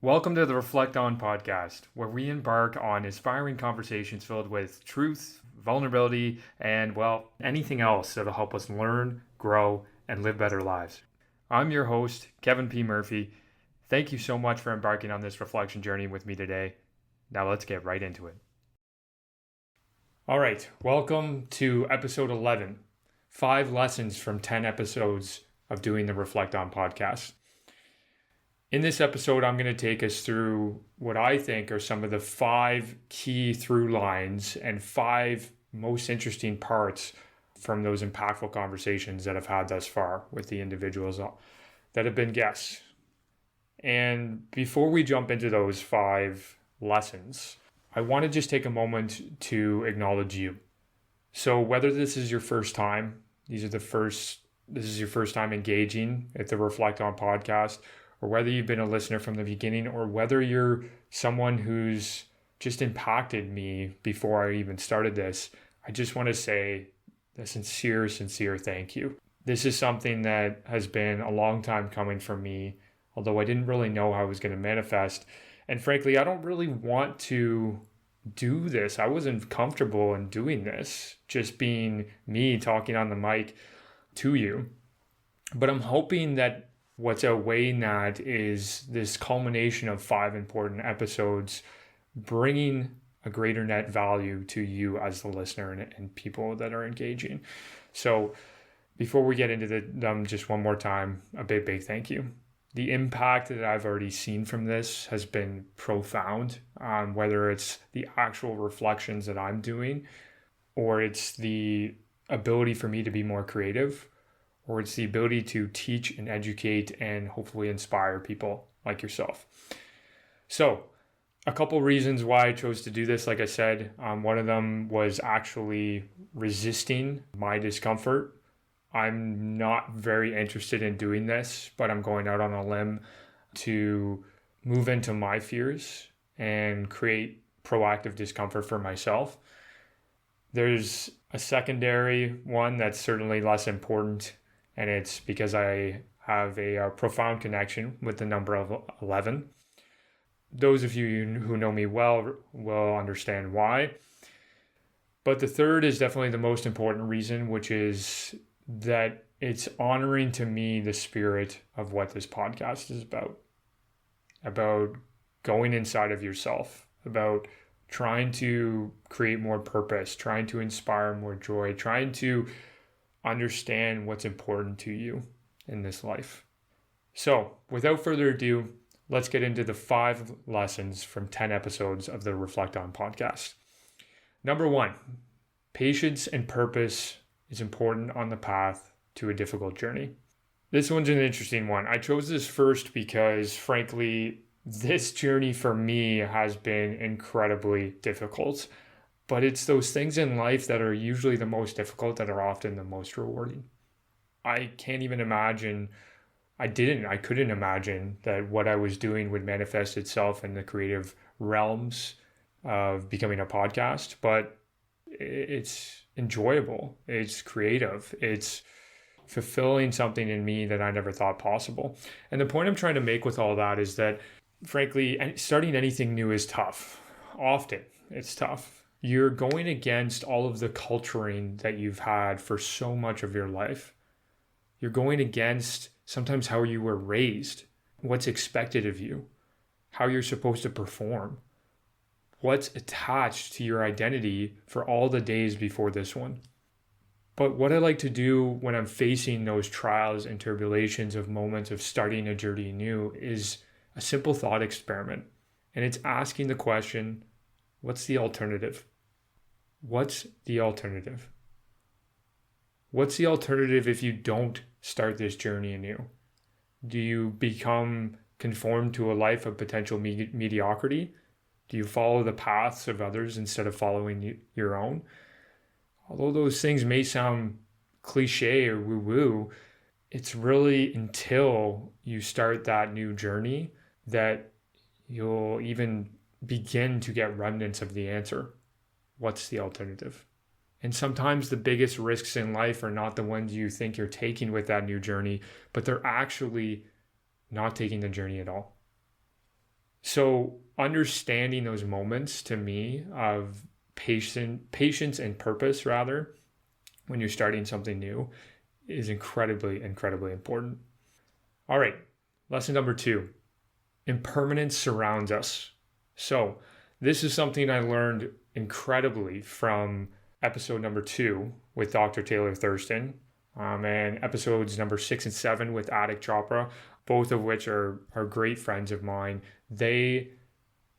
Welcome to the Reflect On podcast, where we embark on inspiring conversations filled with truth, vulnerability, and, anything else that'll help us learn, grow, and live better lives. I'm your host, Kevin P. Murphy. Thank you so much for embarking on this reflection journey with me today. Now let's get right into it. All right, welcome to episode 11, 5 lessons from 10 episodes of doing the Reflect On podcast. In this episode, I'm going to take us through what I think are some of the 5 key through lines and 5 most interesting parts from those impactful conversations that I've had thus far with the individuals that have been guests. And before we jump into those 5 lessons, I want to just take a moment to acknowledge you. So whether this is your first time, this is your first time engaging at the Reflect On podcast, or whether you've been a listener from the beginning, or whether you're someone who's just impacted me before I even started this, I just want to say a sincere thank you. This is something that has been a long time coming for me, although I didn't really know how it was going to manifest. And frankly, I don't really want to do this. I wasn't comfortable in doing this, just being me talking on the mic to you. But I'm hoping that what's outweighing that is this culmination of 5 important episodes, bringing a greater net value to you as the listener and people that are engaging. So before we get into them just one more time, a big thank you. The impact that I've already seen from this has been profound, whether it's the actual reflections that I'm doing, or it's the ability for me to be more creative, or it's the ability to teach and educate and hopefully inspire people like yourself. So a couple reasons why I chose to do this. Like I said, one of them was actually resisting my discomfort. I'm not very interested in doing this, but I'm going out on a limb to move into my fears and create proactive discomfort for myself. There's a secondary one that's certainly less important, and it's because I have a profound connection with the number of 11. Those of you who know me well will understand why. But the third is definitely the most important reason, which is that it's honoring to me the spirit of what this podcast is about going inside of yourself, about trying to create more purpose, trying to inspire more joy, trying to understand what's important to you in this life. So without further ado, let's get into the 5 lessons from 10 episodes of the Reflect On podcast. Number 1, patience and purpose is important on the path to a difficult journey. This one's an interesting one. I chose this first because, frankly, this journey for me has been incredibly difficult. But it's those things in life that are usually the most difficult that are often the most rewarding. I couldn't imagine that what I was doing would manifest itself in the creative realms of becoming a podcast, but it's enjoyable, it's creative, it's fulfilling something in me that I never thought possible. And the point I'm trying to make with all that is that, frankly, starting anything new is tough. Often it's tough. You're going against all of the culturing that you've had for so much of your life. You're going against sometimes how you were raised, what's expected of you, how you're supposed to perform, what's attached to your identity for all the days before this one. But what I like to do when I'm facing those trials and tribulations of moments of starting a journey new is a simple thought experiment. And it's asking the question, what's the alternative? What's the alternative? What's the alternative if you don't start this journey anew? Do you become conformed to a life of potential mediocrity? Do you follow the paths of others instead of following your own? Although those things may sound cliche or woo-woo, it's really until you start that new journey that you'll even begin to get remnants of the answer. What's the alternative? And sometimes the biggest risks in life are not the ones you think you're taking with that new journey, but they're actually not taking the journey at all. So understanding those moments to me of patience and purpose, rather, when you're starting something new is incredibly, incredibly important. All right, lesson number 2. Impermanence surrounds us. So this is something I learned incredibly from episode number 2 with Dr. Taylor Thurston, and episodes number 6 and 7 with Adik Chopra, both of which are great friends of mine. They,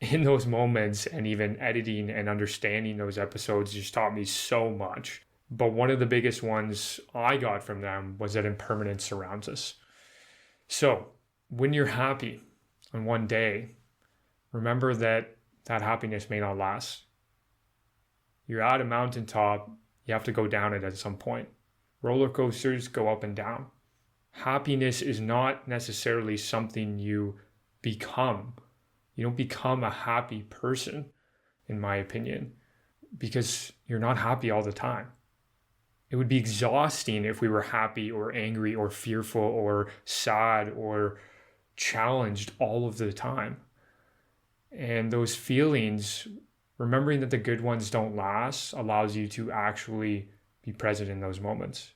in those moments and even editing and understanding those episodes, just taught me so much. But one of the biggest ones I got from them was that impermanence surrounds us. So when you're happy on one day, remember that happiness may not last. You're at a mountaintop, you have to go down it at some point. Roller coasters go up and down. Happiness is not necessarily something you become. You don't become a happy person, in my opinion, because you're not happy all the time. It would be exhausting if we were happy or angry or fearful or sad or challenged all of the time. And those feelings, remembering that the good ones don't last, allows you to actually be present in those moments.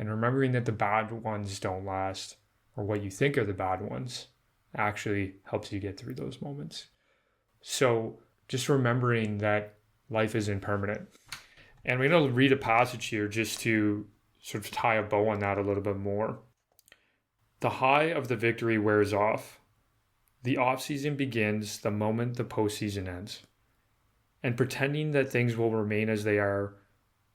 And remembering that the bad ones don't last, or what you think are the bad ones, actually helps you get through those moments. So just remembering that life is impermanent. And we're going to read a passage here just to sort of tie a bow on that a little bit more. The high of the victory wears off. The off-season begins the moment the postseason ends. And pretending that things will remain as they are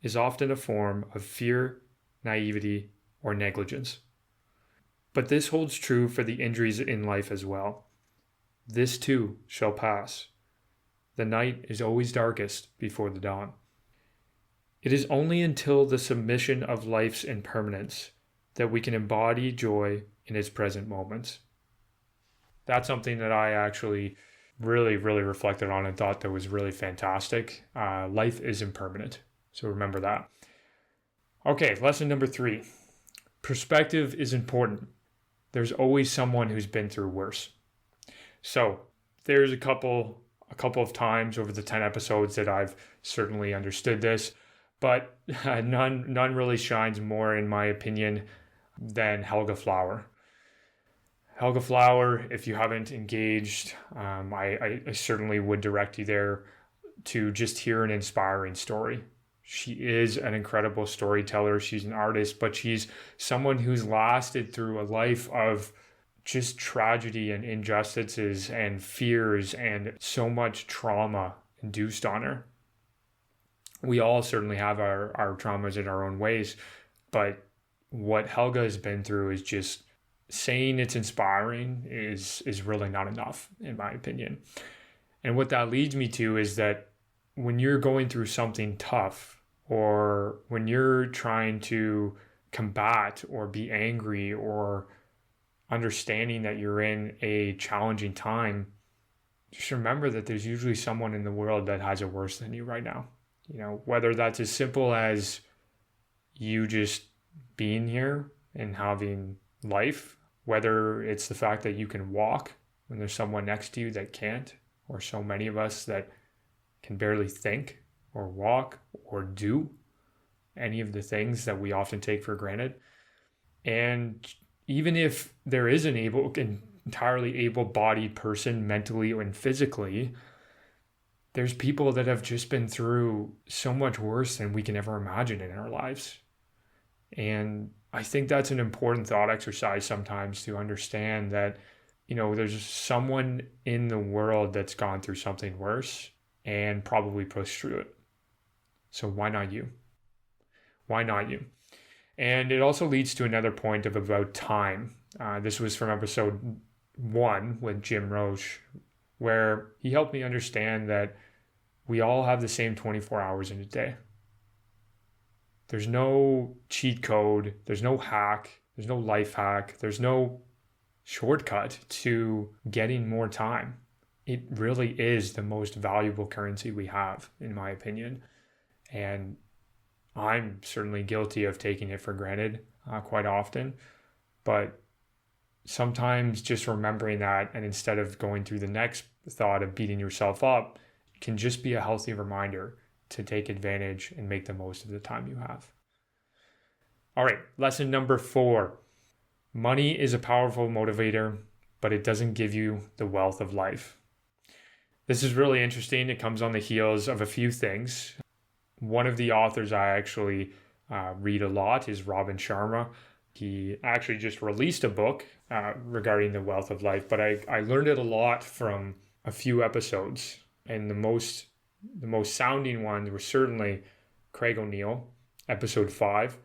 is often a form of fear, naivety, or negligence. But this holds true for the injuries in life as well. This too shall pass. The night is always darkest before the dawn. It is only until the submission of life's impermanence that we can embody joy in its present moments. That's something that I actually really, really reflected on and thought that was really fantastic. Life is impermanent, so remember that. Okay, lesson number 3. Perspective is important. There's always someone who's been through worse. So there's a couple of times over the 10 episodes that I've certainly understood this, but none really shines more, in my opinion, than Helga Flower. Helga Flower, if you haven't engaged, I certainly would direct you there to just hear an inspiring story. She is an incredible storyteller. She's an artist, but she's someone who's lasted through a life of just tragedy and injustices and fears and so much trauma induced on her. We all certainly have our traumas in our own ways, but what Helga has been through is just saying it's inspiring is really not enough, in my opinion. And what that leads me to is that when you're going through something tough, or when you're trying to combat or be angry or understanding that you're in a challenging time, just remember that there's usually someone in the world that has it worse than you right now. You know, whether that's as simple as you just being here and having life, whether it's the fact that you can walk when there's someone next to you that can't, or so many of us that can barely think or walk or do any of the things that we often take for granted. And even if there is an entirely able-bodied person mentally and physically, there's people that have just been through so much worse than we can ever imagine in our lives. And I think that's an important thought exercise sometimes, to understand that, you know, there's someone in the world that's gone through something worse and probably pushed through it. So why not you? Why not you? And it also leads to another point of about time. This was from episode 1 with Jim Roche, where he helped me understand that we all have the same 24 hours in a day. There's no cheat code, there's no hack, there's no life hack, there's no shortcut to getting more time. It really is the most valuable currency we have, in my opinion. And I'm certainly guilty of taking it for granted quite often. But sometimes just remembering that, and instead of going through the next thought of beating yourself up, can just be a healthy reminder to take advantage and make the most of the time you have. All right, lesson number 4. Money is a powerful motivator, but it doesn't give you the wealth of life. This is really interesting. It comes on the heels of a few things. One of the authors I actually read a lot is Robin Sharma. He actually just released a book regarding the wealth of life, but I learned it a lot from a few episodes. And the most sounding ones were certainly Craig O'Neill, episode 5.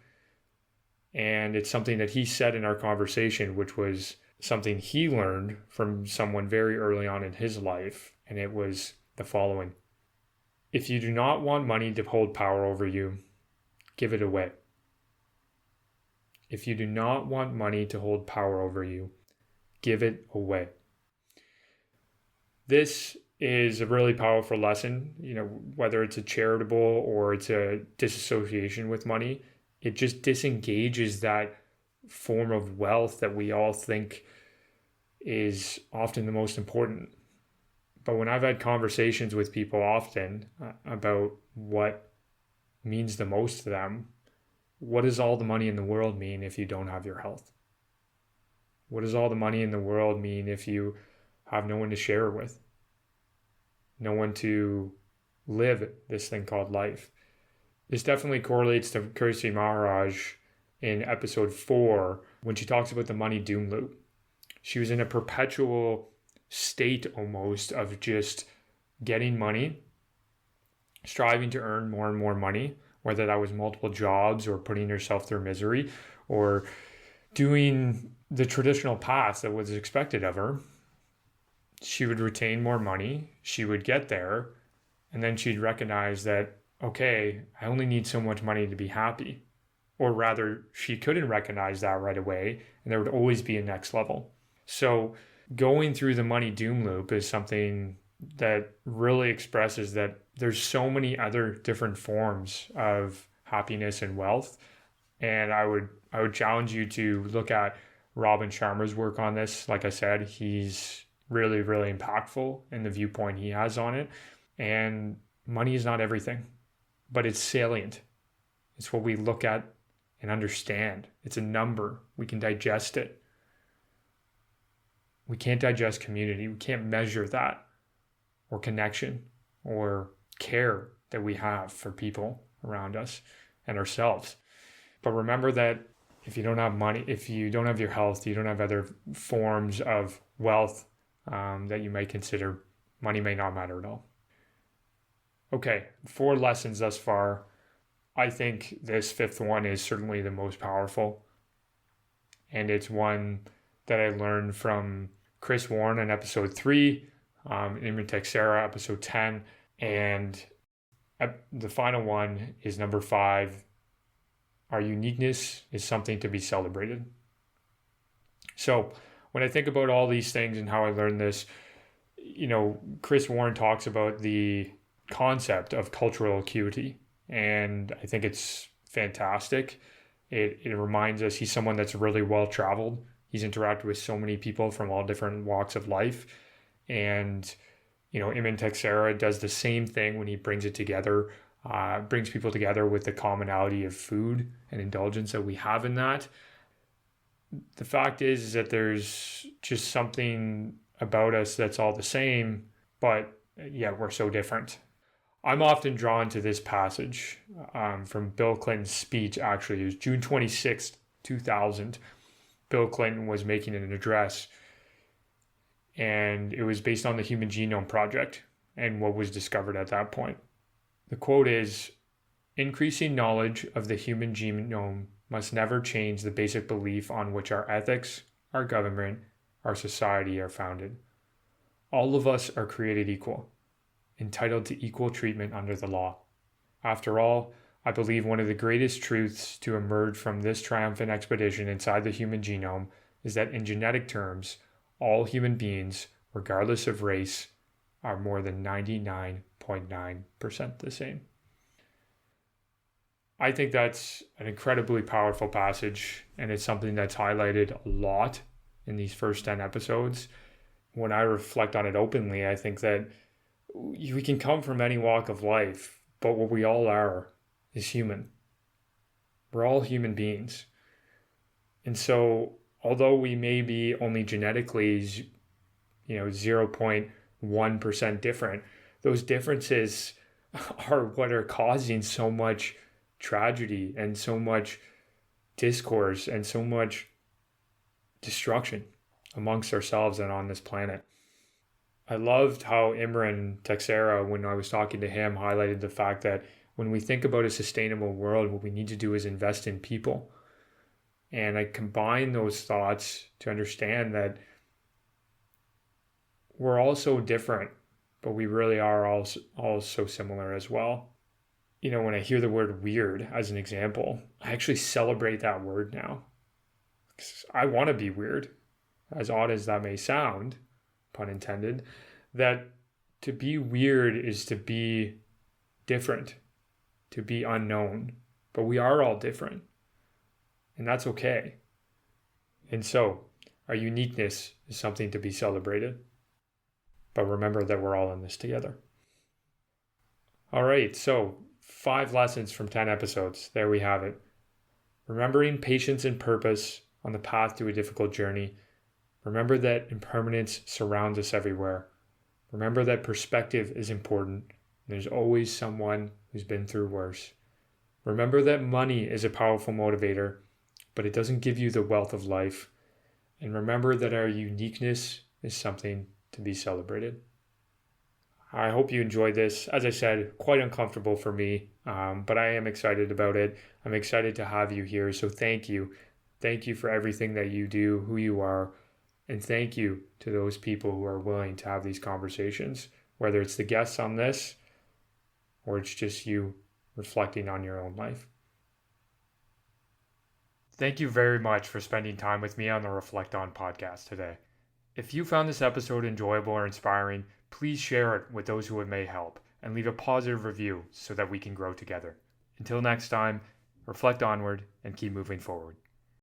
And it's something that he said in our conversation, which was something he learned from someone very early on in his life. And it was the following: if you do not want money to hold power over you, give it away. If you do not want money to hold power over you, give it away. This is a really powerful lesson, whether it's a charitable or it's a disassociation with money. It just disengages that form of wealth that we all think is often the most important. But when I've had conversations with people often about what means the most to them, what does all the money in the world mean if you don't have your health? What does all the money in the world mean if you have no one to share it with? No one to live this thing called life? This definitely correlates to Kirsty Maharaj in episode 4 when she talks about the money doom loop. She was in a perpetual state almost of just getting money, striving to earn more and more money, whether that was multiple jobs or putting herself through misery or doing the traditional path that was expected of her. She would retain more money, she would get there, and then she'd recognize that, okay, I only need so much money to be happy. Or rather, she couldn't recognize that right away, and there would always be a next level. So going through the money doom loop is something that really expresses that there's so many other different forms of happiness and wealth. And I would challenge you to look at Robin Sharma's work on this. Like I said, he's really, really impactful in the viewpoint he has on it. And money is not everything, but it's salient. It's what we look at and understand. It's a number. We can digest it. We can't digest community. We can't measure that, or connection, or care that we have for people around us and ourselves. But remember that if you don't have money, if you don't have your health, you don't have other forms of wealth that you may consider, money may not matter at all. Okay, 4 lessons thus far. I think this 5th one is certainly the most powerful. And it's one that I learned from Chris Warren in episode 3, Imran Texera, episode 10. And the final one is number 5. Our uniqueness is something to be celebrated. So when I think about all these things and how I learned this, Chris Warren talks about the concept of cultural acuity. And I think it's fantastic. It reminds us he's someone that's really well traveled. He's interacted with so many people from all different walks of life. And, Imran Texera does the same thing when he brings it together, brings people together with the commonality of food and indulgence that we have in that. The fact is that there's just something about us that's all the same, but yeah, we're so different. I'm often drawn to this passage from Bill Clinton's speech, actually. It was June 26th, 2000. Bill Clinton was making an address, and it was based on the Human Genome Project and what was discovered at that point. The quote is, "Increasing knowledge of the human genome must never change the basic belief on which our ethics, our government, our society are founded. All of us are created equal, entitled to equal treatment under the law. After all, I believe one of the greatest truths to emerge from this triumphant expedition inside the human genome is that in genetic terms, all human beings, regardless of race, are more than 99.9% the same." I think that's an incredibly powerful passage, and it's something that's highlighted a lot in these first 10 episodes, when I reflect on it openly, I think that we can come from any walk of life, but what we all are is human. We're all human beings. And so, although we may be only genetically, 0.1% different, those differences are what are causing so much tragedy and so much discourse and so much destruction amongst ourselves and on this planet. I loved how Imran Texera, when I was talking to him, highlighted the fact that when we think about a sustainable world, what we need to do is invest in people. And I combine those thoughts to understand that we're all so different, but we really are all so similar as well. When I hear the word weird as an example, I actually celebrate that word now. I want to be weird, as odd as that may sound, pun intended, that to be weird is to be different, to be unknown, but we are all different, and that's okay. And so, our uniqueness is something to be celebrated, but remember that we're all in this together. All right, so 5 lessons from 10 episodes. There we have it. Remembering patience and purpose on the path to a difficult journey. Remember that impermanence surrounds us everywhere. Remember that perspective is important. There's always someone who's been through worse. Remember that money is a powerful motivator, but it doesn't give you the wealth of life. And remember that our uniqueness is something to be celebrated. I hope you enjoyed this. As I said, quite uncomfortable for me, but I am excited about it. I'm excited to have you here. So thank you. Thank you for everything that you do, who you are. And thank you to those people who are willing to have these conversations, whether it's the guests on this or it's just you reflecting on your own life. Thank you very much for spending time with me on the Reflect On podcast today. If you found this episode enjoyable or inspiring, please share it with those who it may help and leave a positive review so that we can grow together. Until next time, reflect onward and keep moving forward.